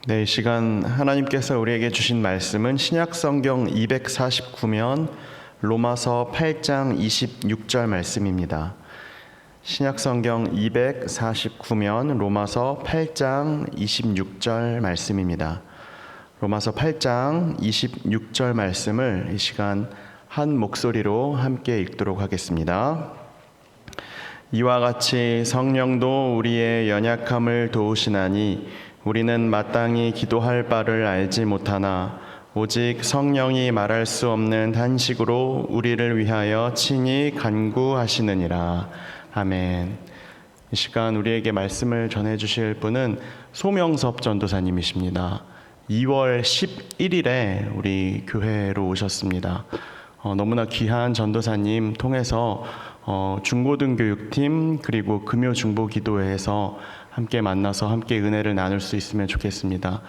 네, 이 시간 하나님께서 우리에게 주신 말씀은 신약성경 249면 로마서 8장 26절 말씀입니다. 신약성경 249면 로마서 8장 26절 말씀입니다. 로마서 8장 26절 말씀을 이 시간 한 목소리로 함께 읽도록 하겠습니다. 이와 같이 성령도 우리의 연약함을 도우시나니 우리는 마땅히 기도할 바를 알지 못하나 오직 성령이 말할 수 없는 탄식으로 우리를 위하여 친히 간구하시느니라. 아멘. 이 시간 우리에게 말씀을 전해주실 분은 소명섭 전도사님이십니다. 2월 11일에 우리 교회로 오셨습니다. 너무나 귀한 전도사님 통해서 중고등교육팀 그리고 금요중보기도회에서 함께 만나서 함께 은혜를 나눌 수 있으면 좋겠습니다.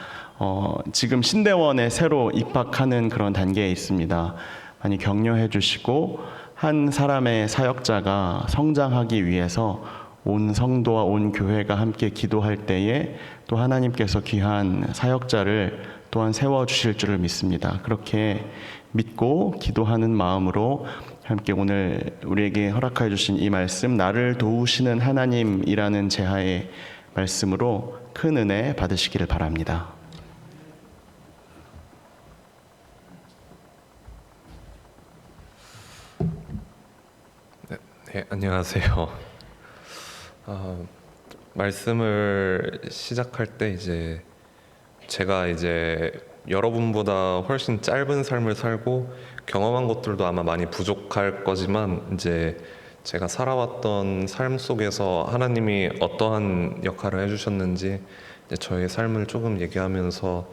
지금 신대원에 새로 입학하는 그런 단계에 있습니다. 많이 격려해 주시고 한 사람의 사역자가 성장하기 위해서 온 성도와 온 교회가 함께 기도할 때에 또 하나님께서 귀한 사역자를 또한 세워주실 줄을 믿습니다. 그렇게 믿고 기도하는 마음으로 함께 오늘 우리에게 허락하여 주신 이 말씀, 나를 도우시는 하나님이라는 제하의 말씀으로 큰 은혜 받으시기를 바랍니다. 네, 안녕하세요. 말씀을 시작할 때 제가 여러분보다 훨씬 짧은 삶을 살고 경험한 것들도 아마 많이 부족할 거지만 제가 살아왔던 삶 속에서 하나님이 어떠한 역할을 해주셨는지 저의 삶을 조금 얘기하면서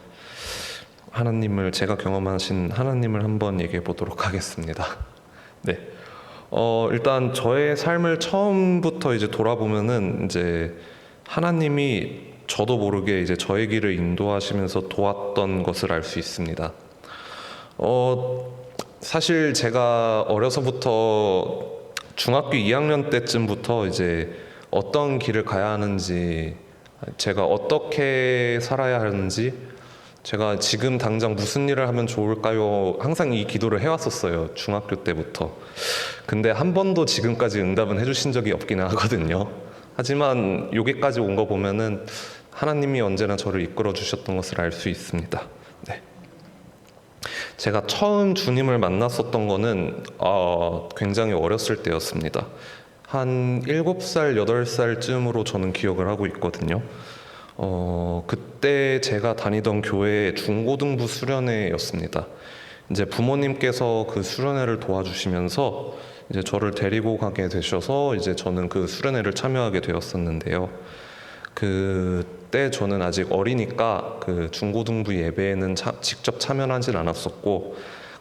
제가 경험하신 하나님을 한번 얘기해 보도록 하겠습니다. 네. 일단 저의 삶을 처음부터 돌아보면은 하나님이 저도 모르게 저의 길을 인도하시면서 도왔던 것을 알 수 있습니다. 사실 제가 어려서부터 중학교 2학년 때쯤부터 어떤 길을 가야 하는지, 제가 어떻게 살아야 하는지, 제가 지금 당장 무슨 일을 하면 좋을까요? 항상 이 기도를 해왔었어요. 중학교 때부터. 근데 한 번도 지금까지 응답은 해주신 적이 없긴 하거든요. 하지만 여기까지 온 거 보면은 하나님이 언제나 저를 이끌어 주셨던 것을 알 수 있습니다. 네. 제가 처음 주님을 만났었던 거는 굉장히 어렸을 때였습니다. 한 7살, 8살쯤으로 저는 기억을 하고 있거든요. 그때 제가 다니던 교회의 중고등부 수련회였습니다. 부모님께서 그 수련회를 도와주시면서 저를 데리고 가게 되셔서 저는 그 수련회를 참여하게 되었었는데요. 그때 저는 아직 어리니까 그 중고등부 예배에는 직접 참여하진 않았었고,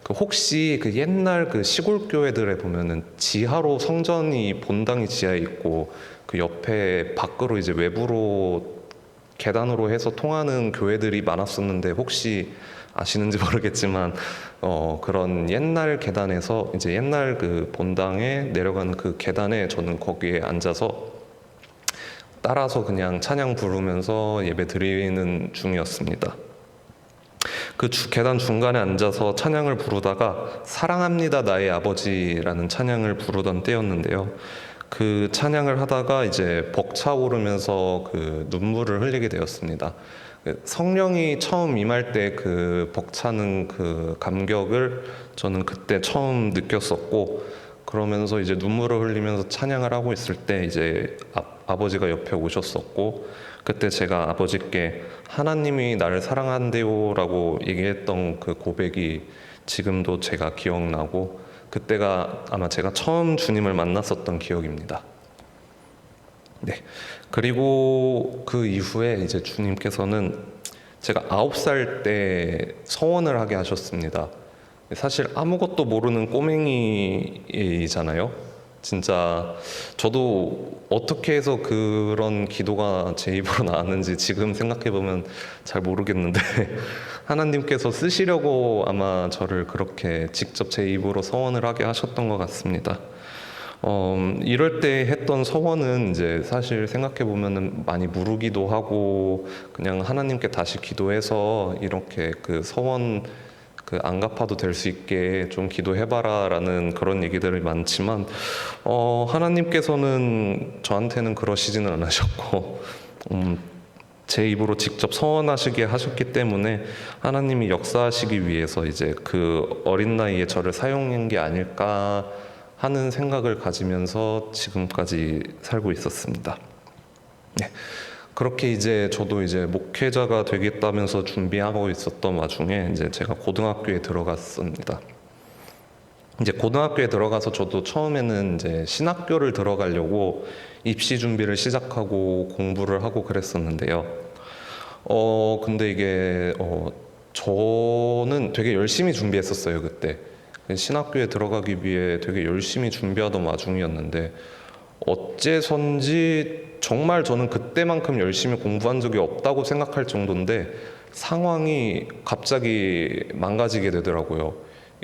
혹시 옛날 시골 교회들에 보면은 지하로 성전이 본당이 지하에 있고 그 옆에 밖으로 외부로 계단으로 해서 통하는 교회들이 많았었는데 혹시 아시는지 모르겠지만 그런 옛날 계단에서 옛날 그 본당에 내려가는 그 계단에 저는 거기에 앉아서 따라서 그냥 찬양 부르면서 예배 드리는 중이었습니다. 계단 중간에 앉아서 찬양을 부르다가 사랑합니다 나의 아버지라는 찬양을 부르던 때였는데요. 그 찬양을 하다가 벅차오르면서 눈물을 흘리게 되었습니다. 성령이 처음 임할 때 벅차는 감격을 저는 그때 처음 느꼈었고, 그러면서 눈물을 흘리면서 찬양을 하고 있을 때 아버지가 옆에 오셨었고, 그때 제가 아버지께 하나님이 나를 사랑한대요라고 얘기했던 그 고백이 지금도 제가 기억나고, 그때가 아마 제가 처음 주님을 만났었던 기억입니다. 네. 그리고 그 이후에 주님께서는 제가 9살 때 서원을 하게 하셨습니다. 사실 아무것도 모르는 꼬맹이잖아요. 진짜 저도 어떻게 해서 그런 기도가 제 입으로 나왔는지 지금 생각해보면 잘 모르겠는데 하나님께서 쓰시려고 아마 저를 그렇게 직접 제 입으로 서원을 하게 하셨던 것 같습니다. 이럴 때 했던 서원은 이제 사실 생각해 보면은 많이 무르기도 하고 그냥 하나님께 다시 기도해서 이렇게 그 서원 안 갚아도 될 수 있게 좀 기도해봐라라는 그런 얘기들이 많지만 하나님께서는 저한테는 그러시지는 않으셨고 제 입으로 직접 서원하시게 하셨기 때문에 하나님이 역사하시기 위해서 이제 그 어린 나이에 저를 사용한 게 아닐까 하는 생각을 가지면서 지금까지 살고 있었습니다. 네. 그렇게 이제 저도 이제 목회자가 되겠다면서 준비하고 있었던 와중에 이제 제가 고등학교에 들어갔습니다. 이제 고등학교에 들어가서 저도 처음에는 이제 신학교를 들어가려고 입시 준비를 시작하고 공부를 하고 그랬었는데요. 근데 이게 저는 되게 열심히 준비했었어요, 그때. 신학교에 들어가기 위해 되게 열심히 준비하던 와중이었는데 어째선지 정말 저는 그때만큼 열심히 공부한 적이 없다고 생각할 정도인데 상황이 갑자기 망가지게 되더라고요.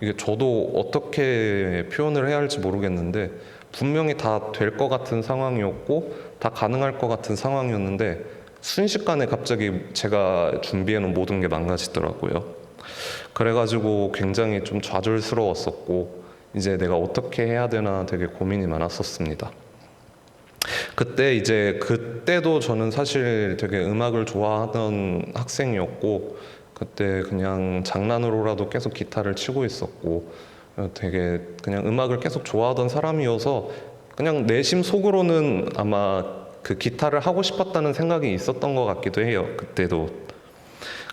이게 저도 어떻게 표현을 해야 할지 모르겠는데 분명히 다 될 것 같은 상황이었고 다 가능할 것 같은 상황이었는데 순식간에 갑자기 제가 준비해놓은 모든 게 망가지더라고요. 그래가지고 굉장히 좀 좌절스러웠었고 이제 내가 어떻게 해야 되나 되게 고민이 많았었습니다. 그때도 저는 사실 되게 음악을 좋아하던 학생이었고 그때 그냥 장난으로라도 계속 기타를 치고 있었고 되게 그냥 음악을 계속 좋아하던 사람이어서 그냥 내심 속으로는 아마 그 기타를 하고 싶었다는 생각이 있었던 것 같기도 해요. 그때도.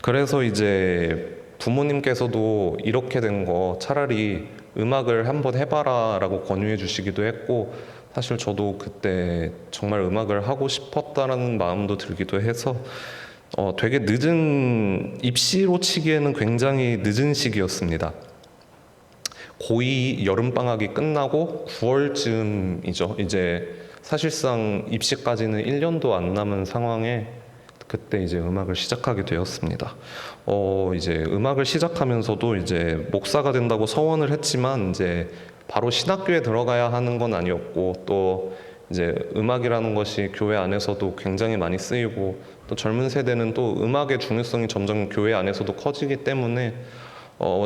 그래서 이제 부모님께서도 이렇게 된 거 차라리 음악을 한번 해봐라 라고 권유해 주시기도 했고 사실 저도 그때 정말 음악을 하고 싶었다라는 마음도 들기도 해서 되게 늦은 입시로 치기에는 굉장히 늦은 시기였습니다. 고2 여름방학이 끝나고 9월쯤이죠. 이제 사실상 입시까지는 1년도 안 남은 상황에 그때 이제 음악을 시작하게 되었습니다. 이제 음악을 시작하면서도 이제 목사가 된다고 서원을 했지만 이제 바로 신학교에 들어가야 하는 건 아니었고 또 이제 음악이라는 것이 교회 안에서도 굉장히 많이 쓰이고 또 젊은 세대는 또 음악의 중요성이 점점 교회 안에서도 커지기 때문에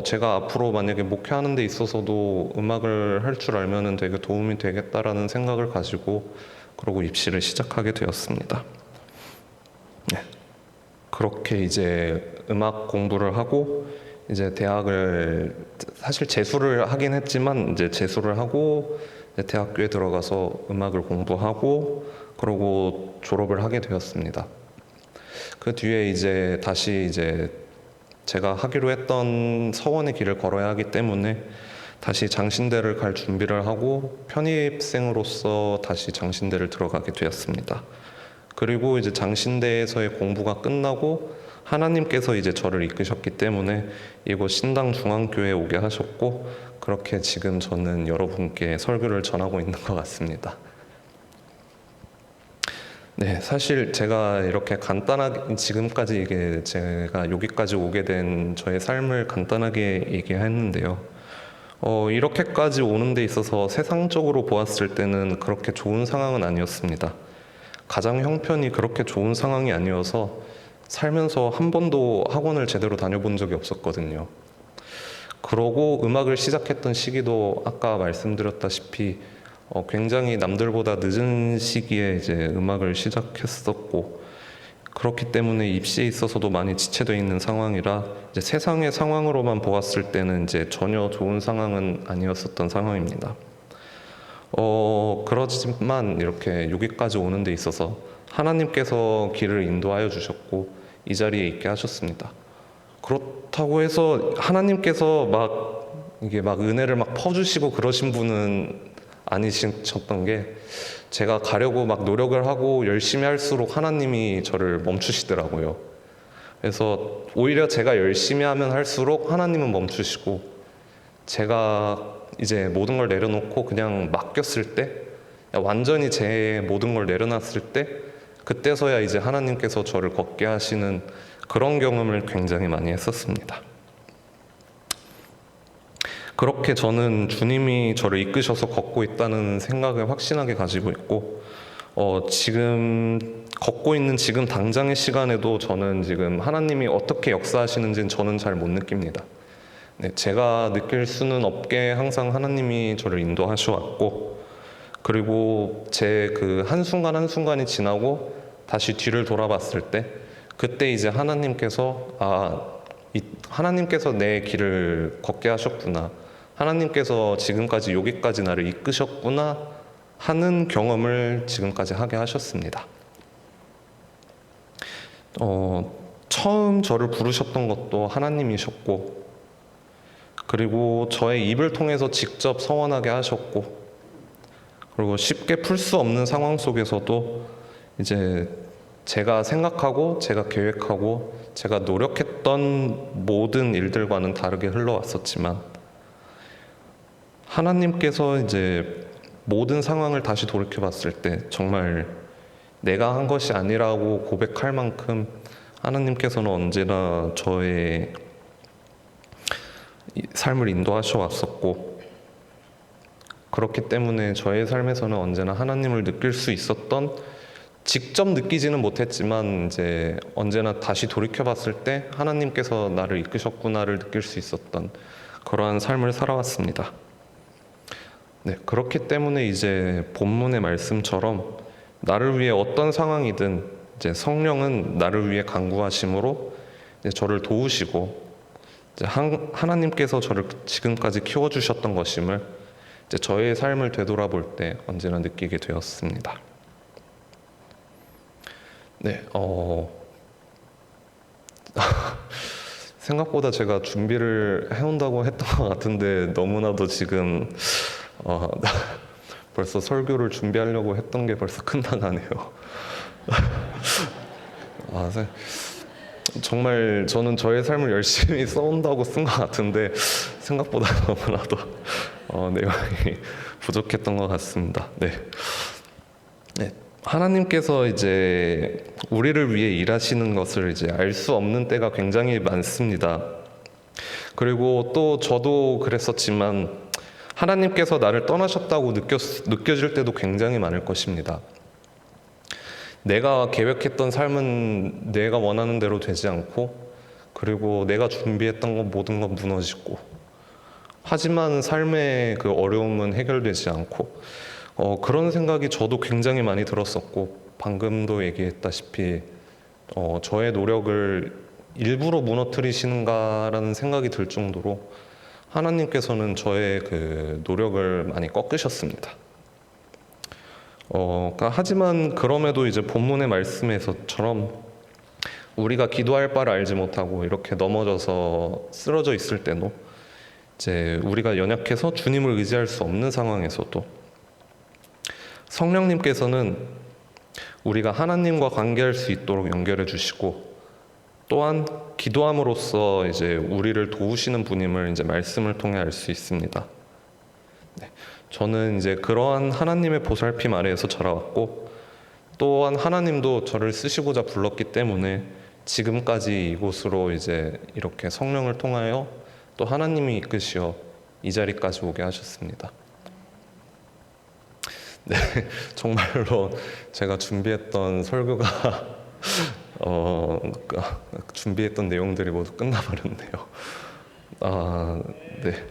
제가 앞으로 만약에 목회하는 데 있어서도 음악을 할 줄 알면은 되게 도움이 되겠다라는 생각을 가지고 그러고 입시를 시작하게 되었습니다. 네. 그렇게 이제 음악 공부를 하고 이제 대학을 사실 재수를 하긴 했지만 이제 재수를 하고 이제 대학교에 들어가서 음악을 공부하고 그러고 졸업을 하게 되었습니다. 그 뒤에 이제 다시 이제 제가 하기로 했던 서원의 길을 걸어야 하기 때문에 다시 장신대를 갈 준비를 하고 편입생으로서 다시 장신대를 들어가게 되었습니다. 그리고 이제 장신대에서의 공부가 끝나고 하나님께서 이제 저를 이끄셨기 때문에 이곳 신당중앙교회에 오게 하셨고 그렇게 지금 저는 여러분께 설교를 전하고 있는 것 같습니다. 네, 사실 제가 이렇게 간단하게 지금까지 이게 제가 여기까지 오게 된 저의 삶을 간단하게 얘기했는데요. 이렇게까지 오는 데 있어서 세상적으로 보았을 때는 그렇게 좋은 상황은 아니었습니다. 가정 형편이 그렇게 좋은 상황이 아니어서 살면서 한 번도 학원을 제대로 다녀본 적이 없었거든요. 그러고 음악을 시작했던 시기도 아까 말씀드렸다시피 굉장히 남들보다 늦은 시기에 이제 음악을 시작했었고 그렇기 때문에 입시에 있어서도 많이 지체되어 있는 상황이라 이제 세상의 상황으로만 보았을 때는 이제 전혀 좋은 상황은 아니었었던 상황입니다. 그렇지만 이렇게 여기까지 오는 데 있어서 하나님께서 길을 인도하여 주셨고 이 자리에 있게 하셨습니다. 그렇다고 해서 하나님께서 막 은혜를 막 퍼주시고 그러신 분은 아니셨던 게 제가 가려고 막 노력을 하고 열심히 할수록 하나님이 저를 멈추시더라고요. 그래서 오히려 제가 열심히 하면 할수록 하나님은 멈추시고 제가 이제 모든 걸 내려놓고 그냥 맡겼을 때 완전히 제 모든 걸 내려놨을 때 그때서야 이제 하나님께서 저를 걷게 하시는 그런 경험을 굉장히 많이 했었습니다. 그렇게 저는 주님이 저를 이끄셔서 걷고 있다는 생각을 확신하게 가지고 있고, 지금 걷고 있는 지금 당장의 시간에도 저는 지금 하나님이 어떻게 역사하시는지는 저는 잘 못 느낍니다. 네, 제가 느낄 수는 없게 항상 하나님이 저를 인도하셔 왔고, 그리고 제 그 한순간 한순간이 지나고 다시 뒤를 돌아봤을 때, 그때 이제 하나님께서 내 길을 걷게 하셨구나, 하나님께서 지금까지 여기까지 나를 이끄셨구나 하는 경험을 지금까지 하게 하셨습니다. 처음 저를 부르셨던 것도 하나님이셨고, 그리고 저의 입을 통해서 직접 서원하게 하셨고, 그리고 쉽게 풀 수 없는 상황 속에서도 이제 제가 생각하고 제가 계획하고 제가 노력했던 모든 일들과는 다르게 흘러왔었지만, 하나님께서 이제 모든 상황을 다시 돌이켜 봤을 때 정말 내가 한 것이 아니라고 고백할 만큼 하나님께서는 언제나 저의 삶을 인도하셔 왔었고, 그렇기 때문에 저의 삶에서는 언제나 하나님을 느낄 수 있었던, 직접 느끼지는 못했지만 이제 언제나 다시 돌이켜 봤을 때 하나님께서 나를 이끄셨구나를 느낄 수 있었던 그러한 삶을 살아왔습니다. 네, 그렇기 때문에 이제 본문의 말씀처럼 나를 위해 어떤 상황이든 이제 성령은 나를 위해 간구하심으로 이제 저를 도우시고, 이제 하나님께서 저를 지금까지 키워주셨던 것임을 이제 저의 삶을 되돌아볼 때 언제나 느끼게 되었습니다. 네, 생각보다 제가 준비를 해온다고 했던 것 같은데 너무나도 지금 벌써 설교를 준비하려고 했던 게 벌써 끝나가네요. 정말 저는 저의 삶을 열심히 써온다고 쓴 것 같은데 생각보다 너무나도 내용이 부족했던 것 같습니다. 네. 하나님께서 이제 우리를 위해 일하시는 것을 이제 알 수 없는 때가 굉장히 많습니다. 그리고 또 저도 그랬었지만 하나님께서 나를 떠나셨다고 느껴질 때도 굉장히 많을 것입니다. 내가 계획했던 삶은 내가 원하는 대로 되지 않고, 그리고 내가 준비했던 건 모든 건 무너지고, 하지만 삶의 그 어려움은 해결되지 않고, 그런 생각이 저도 굉장히 많이 들었었고, 방금도 얘기했다시피 저의 노력을 일부러 무너뜨리시는가라는 생각이 들 정도로 하나님께서는 저의 그 노력을 많이 꺾으셨습니다. 하지만 그럼에도 이제 본문의 말씀에서처럼 우리가 기도할 바를 알지 못하고 이렇게 넘어져서 쓰러져 있을 때도, 이제 우리가 연약해서 주님을 의지할 수 없는 상황에서도 성령님께서는 우리가 하나님과 관계할 수 있도록 연결해 주시고, 또한 기도함으로써 이제 우리를 도우시는 분임을 이제 말씀을 통해 알 수 있습니다. 네. 저는 이제 그러한 하나님의 보살핌 아래에서 자라왔고, 또한 하나님도 저를 쓰시고자 불렀기 때문에 지금까지 이곳으로 이제 이렇게 성령을 통하여 또 하나님이 이끄시어 이 자리까지 오게 하셨습니다. 네, 정말로 제가 준비했던 설교가 준비했던 내용들이 모두 끝나버렸네요. 네.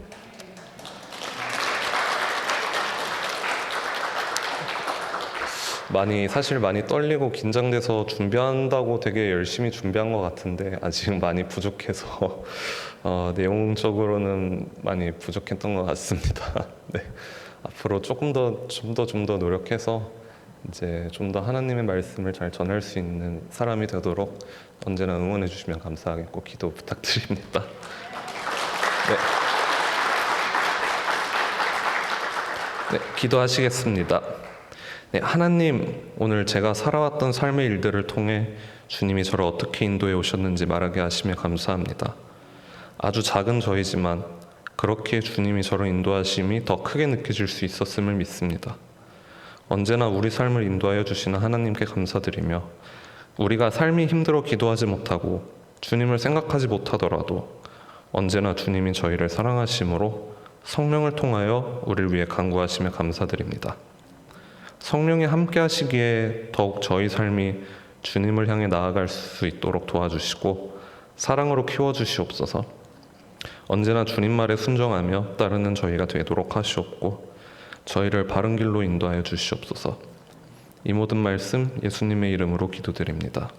사실 많이 떨리고 긴장돼서 준비한다고 되게 열심히 준비한 것 같은데 아직 많이 부족해서 내용적으로는 많이 부족했던 것 같습니다. 네. 앞으로 좀 더 노력해서 이제 좀 더 하나님의 말씀을 잘 전할 수 있는 사람이 되도록 언제나 응원해 주시면 감사하겠고 기도 부탁드립니다. 네, 기도하시겠습니다. 네, 하나님, 오늘 제가 살아왔던 삶의 일들을 통해 주님이 저를 어떻게 인도해 오셨는지 말하게 하시며 감사합니다. 아주 작은 저이지만 그렇게 주님이 저를 인도하심이 더 크게 느껴질 수 있었음을 믿습니다. 언제나 우리 삶을 인도하여 주시는 하나님께 감사드리며, 우리가 삶이 힘들어 기도하지 못하고 주님을 생각하지 못하더라도 언제나 주님이 저희를 사랑하심으로 성령을 통하여 우리를 위해 간구하시며 감사드립니다. 성령이 함께 하시기에 더욱 저희 삶이 주님을 향해 나아갈 수 있도록 도와주시고 사랑으로 키워주시옵소서. 언제나 주님 말에 순종하며 따르는 저희가 되도록 하시옵고 저희를 바른 길로 인도하여 주시옵소서. 이 모든 말씀 예수님의 이름으로 기도드립니다.